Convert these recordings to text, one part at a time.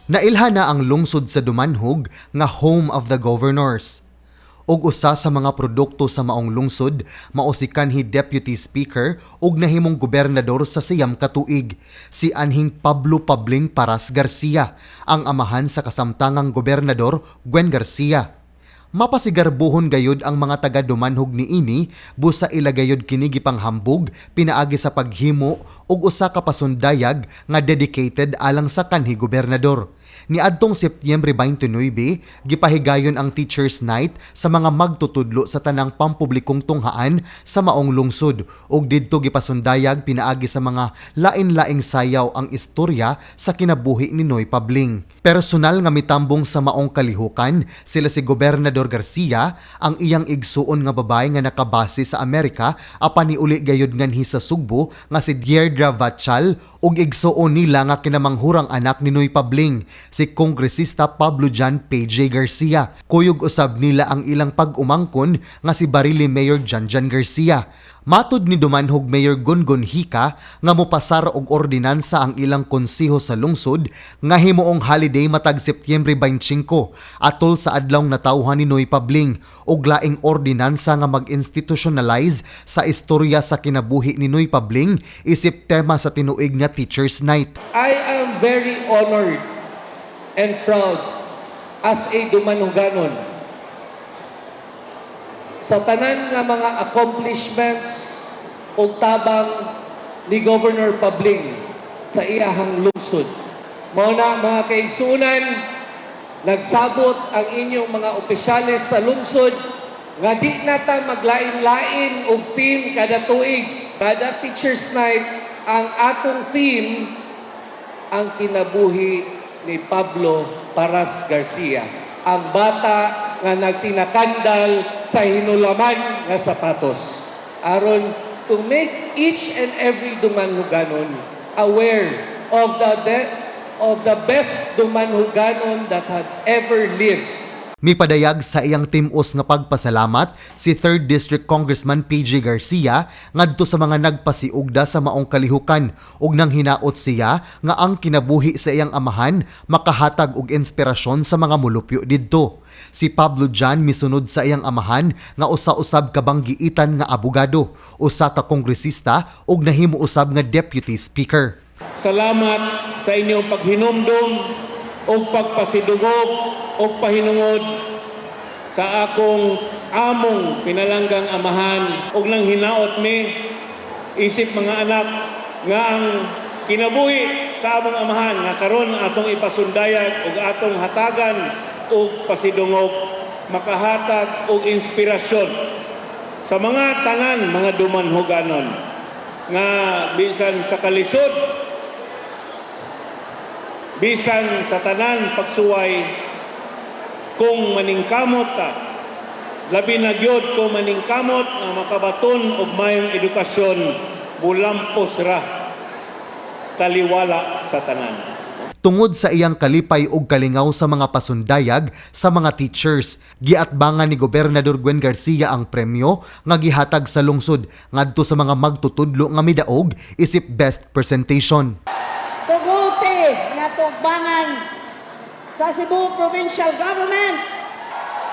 Nailha na ang lungsod sa Dumanhog nga home of the governors. Og usa sa mga produkto sa maong lungsod mao si kanhi Deputy Speaker ug nahimong gobernador sa siyam ka tuig, si anhing Pablo Pabling Paras Garcia, ang amahan sa kasamtangang gobernador Gwen Garcia. Mapasigarbuhon gayud ang mga taga Dumanhog niini busa ilagayod kini gipanghambog pinaagi sa paghimo og usa ka pasundayag nga dedicated alang sa kanhi gobernador. Niadtong Setyembre 29, gipahigayon ang Teachers Night sa mga magtutudlo sa tanang pampublikong tunghaan sa maong lungsod ug didto gipasundayag pinaagi sa mga lain-laing sayaw ang istorya sa kinabuhi ni Noy Pabling. Personal nga mitambong sa maong kalihukan sila si Gobernador Garcia, ang iyang igsuon nga babae nga nakabase sa Amerika apan niuli gayud nganhi sa Sugbo nga si Deirdre Vachal ug igsuon nila nga kinamanghurang anak ni Noy Pabling, si Kongresista Pablo Jan PJ Garcia. Kuyog usab nila ang ilang pag-umangkon nga si Barili Mayor Janjan Garcia. Matud ni Dumanhog Mayor Gungun Hika nga mopasar og ordinansa ang ilang konseho sa lungsod nga himuong holiday matag Setyembre 25 atol sa adlawng natawhan ni Noy Pabling ug laing ordinansa nga mag-institutionalize sa istorya sa kinabuhi ni Noy Pabling isip tema sa tinuig nga Teachers Night. I am very honored and proud as a Dumanhoganon sa tanan nga mga accomplishments o tabang ni Governor Pabling sa iyahang lungsod. Mao na mga kaigsunan, nagsabot ang inyong mga opisyales sa lungsod nga di nata maglain-lain og theme kada tuig. Kada Teachers Night, ang atong theme ang kinabuhi ni Pablo Paras Garcia, ang bata nga nagtinakandal sa hinulaman nga sapatos, aron to make each and every Dumanhoganon aware of the best Dumanhoganon that had ever lived. Mipadayag sa iyang timos nga pagpasalamat si 3rd District Congressman PJ Garcia ngadto sa mga nagpasiugda sa maong kalihukan ug nang hinaot siya nga ang kinabuhi sa iyang amahan makahatag og inspirasyon sa mga mulupyo didto. Si Pablo Jan misunod sa iyang amahan nga usa-usab ka banggiitan nga abogado, usa ka kongresista ug nahimo usab nga Deputy Speaker. Salamat sa inyong paghinumdum o pagpasidugog o pahinungod sa akong among pinalanggang amahan ug nang hinaot mi isip mga anak nga ang kinabuhi sa among amahan nga karon atong ipasundayag ug atong hatagan ug pasidungog makahatag og inspirasyon sa mga tanan mga Dumanhoganon nga bisan sa kalisod, bisan sa tanan pagsuway, kung maningkamot ta, labi na gyud kung maningkamot nga makabaton og mayong edukasyon, bulampos ra taliwala sa tanan. Tungod sa iyang kalipay ug kalingaw sa mga pasundayag sa mga teachers, giatbangan ni Gobernador Gwen Garcia ang premyo nga gihatag sa lungsod ngadto sa mga magtutudlo nga midaog isip best presentation. Tuguti nga tugbangan sa Cebu Provincial Government,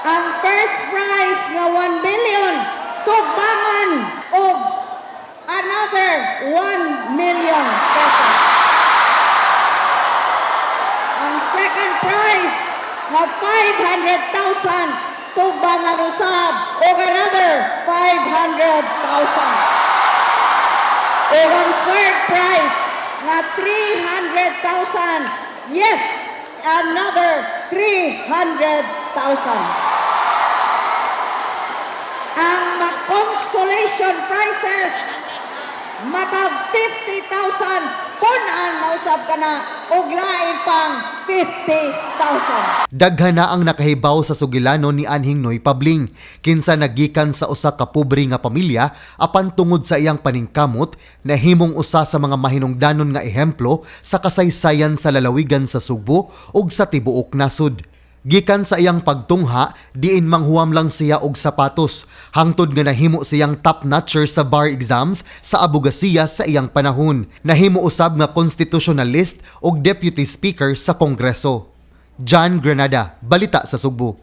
ang first prize nga 1 million tugbangan og another 1 million pesos. Ang second prize nga 500,000 tugbangan usab og another 500,000. Og ang third prize nga 300,000, yes, another 300,000. Ang consolation prizes matag 50,000 punan mausab ka na og lain pang 50,000. Daghan na ang nakahibaw sa sugilanon ni anhing Noy Pabling, kinsa nagikan sa usa ka pobre nga pamilya apan tungod sa iyang paningkamot nahimong usa sa mga mahinungdanon nga ehemplo sa kasaysayan sa lalawigan sa Sugbo ug sa tibuok nasod. Gikan sa iyang pagtungha, diin manghuam lang siya og sapatos, hangtod nga nahimo siyang top-notcher sa bar exams sa abogasiya sa iyang panahon. Nahimo usab nga constitutionalist og deputy speaker sa Kongreso. John Granada, Balita sa Sugbo.